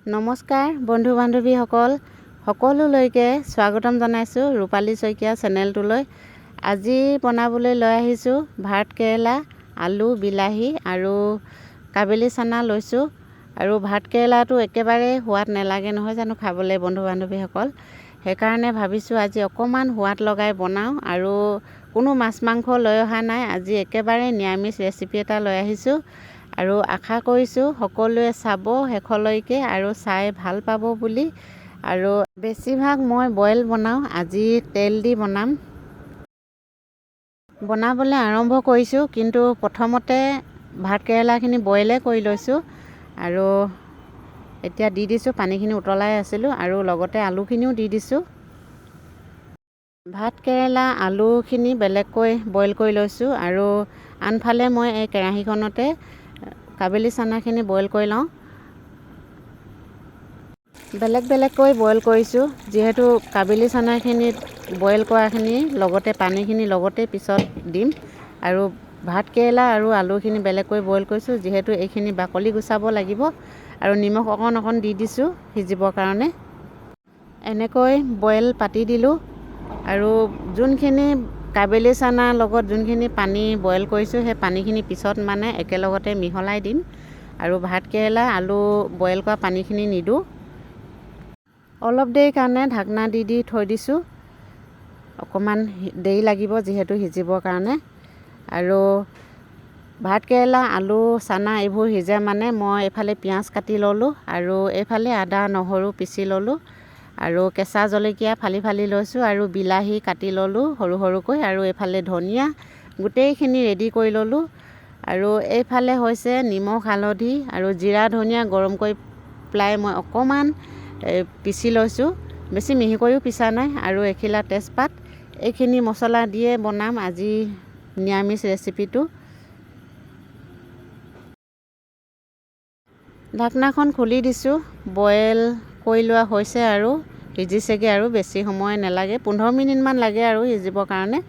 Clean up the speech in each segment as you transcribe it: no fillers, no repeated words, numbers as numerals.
নমস্কাৰ বন্ধু বান্ধৱীসকল, সকলোলৈকে স্বাগতম জনাইছোঁ ৰূপালী শইকীয়া চেনেলটোলৈ। আজি বনাবলৈ লৈ আহিছোঁ ভাত কেৰেলা, আলু, বিলাহী আৰু কাবেলি চানা লৈছোঁ। আৰু ভাত কেৰেলাটো একেবাৰে সোৱাদ নালাগে নহয় জানো খাবলৈ বন্ধু বান্ধৱীসকল। সেইকাৰণে ভাবিছোঁ আজি অকণমান সোৱাদ লগাই বনাওঁ আৰু কোনো মাছ মাংস লৈ অহা নাই। আজি একেবাৰে নিৰামিষ ৰেচিপি এটা লৈ আহিছোঁ আৰু আশা কৰিছোঁ সকলোৱে চাব শেষলৈকে আৰু চাই ভাল পাব বুলি। আৰু বেছিভাগ মই বইল বনাওঁ, আজি তেল দি বনাবলৈ আৰম্ভ কৰিছোঁ। কিন্তু প্ৰথমতে ভাত কেৰেলাখিনি বইলে কৰি লৈছোঁ আৰু এতিয়া দি দিছোঁ, পানীখিনি উতলাই আছিলোঁ আৰু লগতে আলুখিনিও দি দিছোঁ। ভাত কেৰেলা আলুখিনি বেলেগকৈ বইল কৰি লৈছোঁ আৰু আনফালে মই এই কেৰাহীখনতে কাবেলি চানাখিনি বইল কৰি লওঁ। বেলেগকৈ বইল কৰিছোঁ, যিহেতু কাবেলি চানাখিনিত বইল কৰাখিনি লগতে পানীখিনি লগতে পিছত দিম। আৰু ভাত কেৰেলা আৰু আলুখিনি বেলেগকৈ বইল কৰিছোঁ, যিহেতু এইখিনি বাকলি গুচাব লাগিব। আৰু নিমখ অকণ দি দিছোঁ সিজিবৰ কাৰণে। এনেকৈ বইল পাতি দিলোঁ আৰু যোনখিনি কাবেলি চানাৰ লগত যোনখিনি পানী বইল কৰিছোঁ, সেই পানীখিনি পিছত একেলগতে মিহলাই দিম আৰু ভাত কেৰেলা আলু বইল কৰা পানীখিনি নিদিওঁ। অলপ দেৰি কাৰণে ঢাকনা দি থৈ দিছোঁ। অকণমান দেৰি লাগিব যিহেতু সিজিবৰ কাৰণে। আৰু ভাত কেৰেলা আলু চানা এইবোৰ সিজে মই এইফালে পিঁয়াজ কাটি ল'লোঁ আৰু এইফালে আদা নহৰু পিচি ল'লোঁ আৰু কেঁচা জলকীয়া ফালি লৈছোঁ আৰু বিলাহী কাটি ল'লোঁ সৰুকৈ আৰু এইফালে ধনিয়া গোটেইখিনি ৰেডি কৰি ল'লোঁ। আৰু এইফালে হৈছে নিমখ হালধি আৰু জিৰা ধনিয়া গৰম কৰি পেলাই মই অকণমান পিচি লৈছোঁ, বেছি মিহিকৈও পিচা নাই। আৰু এখিলা তেজপাত, এইখিনি মছলা দিয়ে বনাম আজি নিৰামিষ ৰেচিপিটো। ঢাকনাখন খুলি দিছোঁ, বইল কৰি লোৱা হৈছে আৰু সিজিছেগৈ আৰু বেছি সময় নালাগে, 15 মিনিটমান লাগে আৰু সিজিবৰ কাৰণে।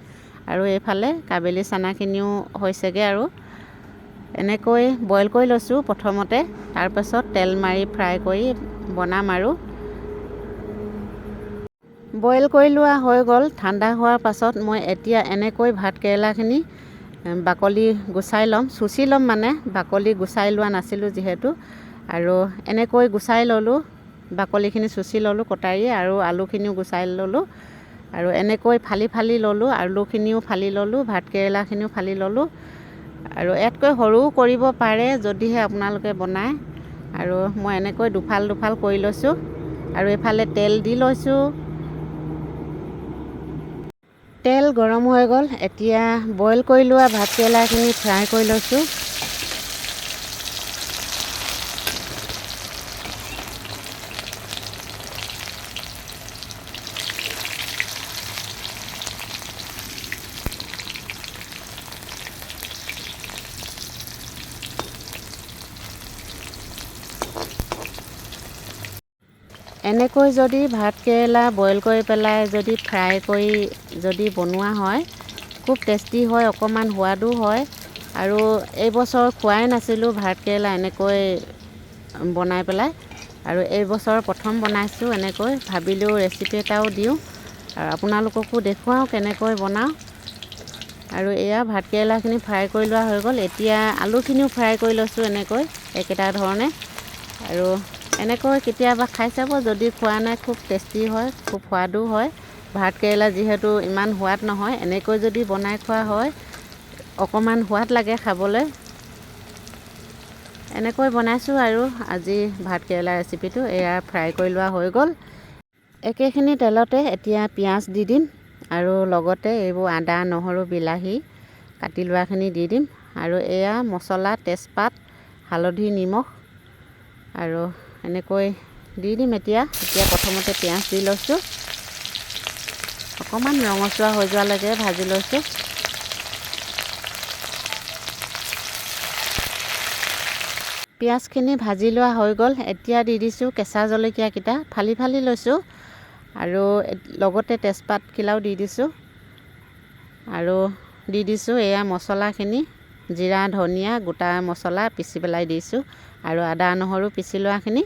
আৰু এইফালে কাবেলি চানাখিনিও হৈছেগৈ আৰু এনেকৈ বইল কৰি লৈছোঁ প্ৰথমতে, তাৰপাছত তেল মাৰি ফ্ৰাই কৰি বনাম। আৰু বইল কৰি লোৱা হৈ গ'ল। ঠাণ্ডা হোৱাৰ পাছত মই এতিয়া এনেকৈ ভাত কেৰেলাখিনি বাকলি গুচাই ল'ম, চুচি ল'ম, বাকলি গুচাই লোৱা নাছিলোঁ যিহেতু। আৰু এনেকৈ গুচাই ল'লোঁ, বাকলিখিনি চুচি ল'লোঁ কটাৰীয়ে আৰু আলুখিনিও গুচাই ল'লোঁ আৰু এনেকৈ ফালি ল'লোঁ, আলুখিনিও ফালি ল'লোঁ, ভাত কেৰেলাখিনিও ফালি ল'লোঁ। আৰু ইয়াতকৈ সৰুও কৰিব পাৰে যদিহে আপোনালোকে বনায়। আৰু মই এনেকৈ দুফাল কৰি লৈছোঁ আৰু এইফালে তেল দি লৈছোঁ। তেল গৰম হৈ গ'ল, এতিয়া বইল কৰি লোৱা ভাত কেৰেলাখিনি ফ্ৰাই কৰি লৈছোঁ। এনেকৈ যদি ভাত কেৰেলা বইল কৰি পেলাই যদি ফ্ৰাই কৰি যদি বনোৱা হয়, খুব টেষ্টি হয়, অকণমান সোৱাদো হয়। আৰু এইবছৰ খোৱাই নাছিলোঁ ভাত কেৰেলা এনেকৈ বনাই পেলাই, আৰু এইবছৰ প্ৰথম বনাইছোঁ এনেকৈ। ভাবিলোঁ ৰেচিপি এটাও দিওঁ আৰু আপোনালোককো দেখুৱাওঁ কেনেকৈ বনাওঁ। আৰু এয়া ভাত কেৰেলাখিনি ফ্ৰাই কৰি লোৱা হৈ গ'ল। এতিয়া আলুখিনিও ফ্ৰাই কৰি লৈছোঁ এনেকৈ একেটা ধৰণে। আৰু এনেকৈ কেতিয়াবা খাই চাব, যদি খোৱা নাই, খুব টেষ্টি হয়, খুব সোৱাদো হয়। ভাত কেৰেলা যিহেতু ইমান সোৱাদ নহয়, এনেকৈ যদি বনাই খোৱা হয় অকণমান সোৱাদ লাগে খাবলৈ। এনেকৈ বনাইছোঁ আৰু আজি ভাত কেৰেলা ৰেচিপিটো। এয়া ফ্ৰাই কৰি লোৱা হৈ গ'ল। একেখিনি তেলতে এতিয়া পিঁয়াজ দি দিম আৰু লগতে এইবোৰ আদা নহৰু বিলাহী কাটি লোৱাখিনি দি দিম। আৰু এয়া মছলা তেজপাত হালধি নিমখ আৰু এনেকৈ দি দিম। এতিয়া প্ৰথমতে পিঁয়াজ দি লৈছোঁ, অকণমান ৰঙচুৱা হৈ যোৱালৈকে ভাজি লৈছোঁ। পিঁয়াজখিনি ভাজি লোৱা হৈ গ'ল। এতিয়া দি দিছোঁ কেঁচা জলকীয়াকেইটা ফালি লৈছোঁ আৰু লগতে তেজপাতখিলাও দি দিছোঁ। আৰু দি দিছোঁ এয়া মছলাখিনি, জিৰা ধনিয়া গোটা মছলা পিচি পেলাই দিছোঁ আৰু আদা নহৰু পিচি লোৱাখিনি।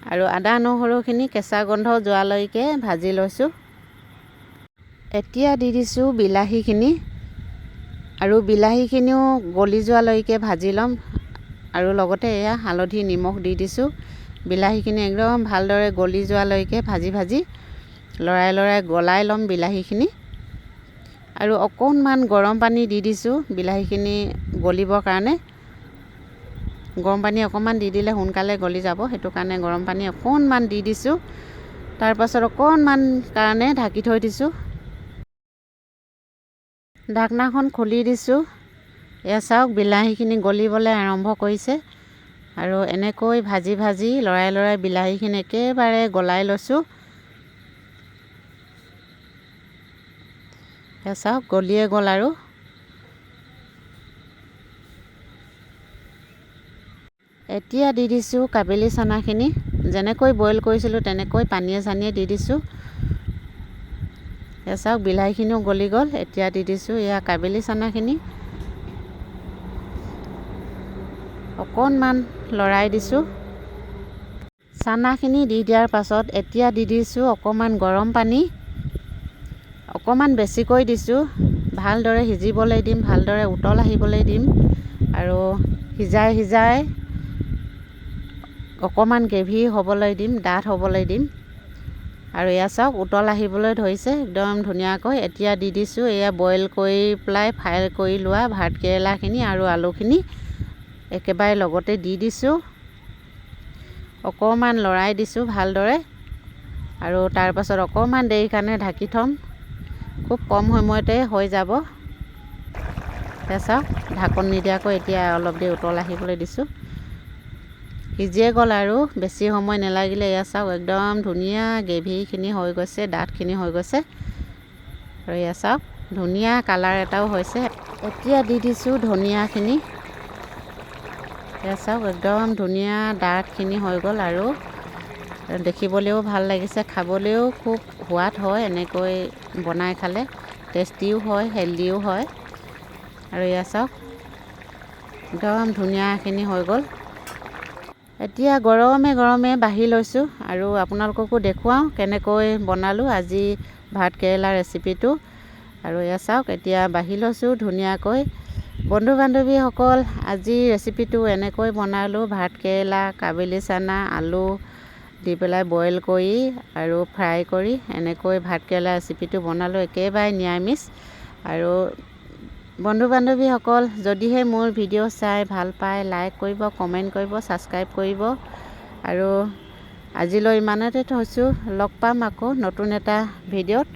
আৰু আদা নহৰুখিনি কেঁচা গন্ধ যোৱালৈকে ভাজি লৈছোঁ। এতিয়া দি দিছোঁ বিলাহীখিনি, আৰু বিলাহীখিনিও গলি যোৱালৈকে ভাজি ল'ম। আৰু লগতে এয়া হালধি নিমখ দি দিছোঁ। বিলাহীখিনি একদম ভালদৰে গলি যোৱালৈকে ভাজি লৰাই গলাই ল'ম বিলাহীখিনি। আৰু অকণমান গৰম পানী দি দিছোঁ বিলাহীখিনি গলিবৰ কাৰণে। গৰম পানী অকণমান দি দিলে সোনকালে গলি যাব, সেইটো কাৰণে গৰম পানী অকণমান দি দিছোঁ। তাৰপাছত অকণমান কাৰণে ঢাকি থৈ দিছোঁ। ঢাকনাখন খুলি দিছোঁ। এয়া চাওক বিলাহীখিনি গলিবলৈ আৰম্ভ কৰিছে। আৰু এনেকৈ ভাজি লৰাই বিলাহীখিনি একেবাৰে গলাই লৈছোঁ। এয়া চাওক গলিয়ে গ'ল। আৰু এতিয়া দি দিছোঁ কাবেলি চানাখিনি। যেনেকৈ বইল কৰিছিলোঁ তেনেকৈ পানীয়ে চানীয়ে দি দিছোঁ। এয়া চাওক বিলাহীখিনিও গলি গ'ল। এতিয়া দি দিছোঁ এয়া কাবেলি চানাখিনি। অকণমান লৰাই দিছোঁ। চানাখিনি দি দিয়াৰ পাছত এতিয়া দি দিছোঁ অকণমান গৰম পানী। অকণমান বেছিকৈ দিছোঁ। ভালদৰে সিজিবলৈ দিম, ভালদৰে উতল আহিবলৈ দিম। আৰু সিজাই অকণমান গ্ৰেভি হ'বলৈ দিম, ডাঠ হ'বলৈ দিম। আৰু এয়া চাওক উতল আহিবলৈ ধৰিছে একদম ধুনীয়াকৈ। এতিয়া দি দিছোঁ এয়া বইল কৰি পেলাই ফ্ৰাই কৰি লোৱা ভাতকেৰেলাখিনি আৰু আলুখিনি একেবাৰে লগতে দি দিছোঁ। অকণমান লৰাই দিছোঁ ভালদৰে। আৰু তাৰপাছত অকণমান দেৰি কাৰণে ঢাকি থ'ম। খুব কম সময়তে হৈ যাব। এয়া চাওক ঢাকন নিদিয়াকৈ এতিয়া অলপ দেৰি উতল আহিবলৈ দিছোঁ। সিজিয়ে গ'ল আৰু বেছি সময় নালাগিলে। এয়া চাওক একদম ধুনীয়া গ্ৰেভিখিনি হৈ গৈছে, ডাঠখিনি হৈ গৈছে। আৰু এয়া চাওক ধুনীয়া কালাৰ এটাও হৈছে। এতিয়া দি দিছোঁ ধনিয়াখিনি। এয়া চাওক একদম ধুনীয়া ডাঠখিনি হৈ গ'ল। আৰু দেখিবলৈও ভাল লাগিছে, খাবলৈও খুব সোৱাদ হয়। এনেকৈ বনাই খালে টেষ্টিও হয়, হেল্ডিও হয়। আৰু এয়া চাওক একদম ধুনীয়াখিনি হৈ গ'ল। এতিয়া গৰমে বাঢ়ি লৈছোঁ আৰু আপোনালোককো দেখুৱাওঁ কেনেকৈ বনালোঁ আজি ভাতকেৰেলা ৰেচিপিটো। আৰু এয়া চাওক এতিয়া বাঢ়ি লৈছোঁ ধুনীয়াকৈ। বন্ধু বান্ধৱীসকল, আজি ৰেচিপিটো এনেকৈ বনালোঁ। ভাতকেৰেলা, কাবেলি চানা, আলু দি পেলাই বইল কৰি আৰু ফ্ৰাই কৰি এনেকৈ ভাতকেৰেলা ৰেচিপিটো বনালোঁ। একেবাৰে নিৰামিষ। আৰু বন্ধু বান্ধৱীসকল, যদিহে মোৰ ভিডিঅ' চাই ভাল পায় লাইক কৰিব, কমেণ্ট কৰিব, ছাবস্ক্ৰাইব কৰিব। আৰু আজিলৈ ইমানতে থৈছোঁ। লগ পাম আকৌ নতুন এটা ভিডিঅ'ত।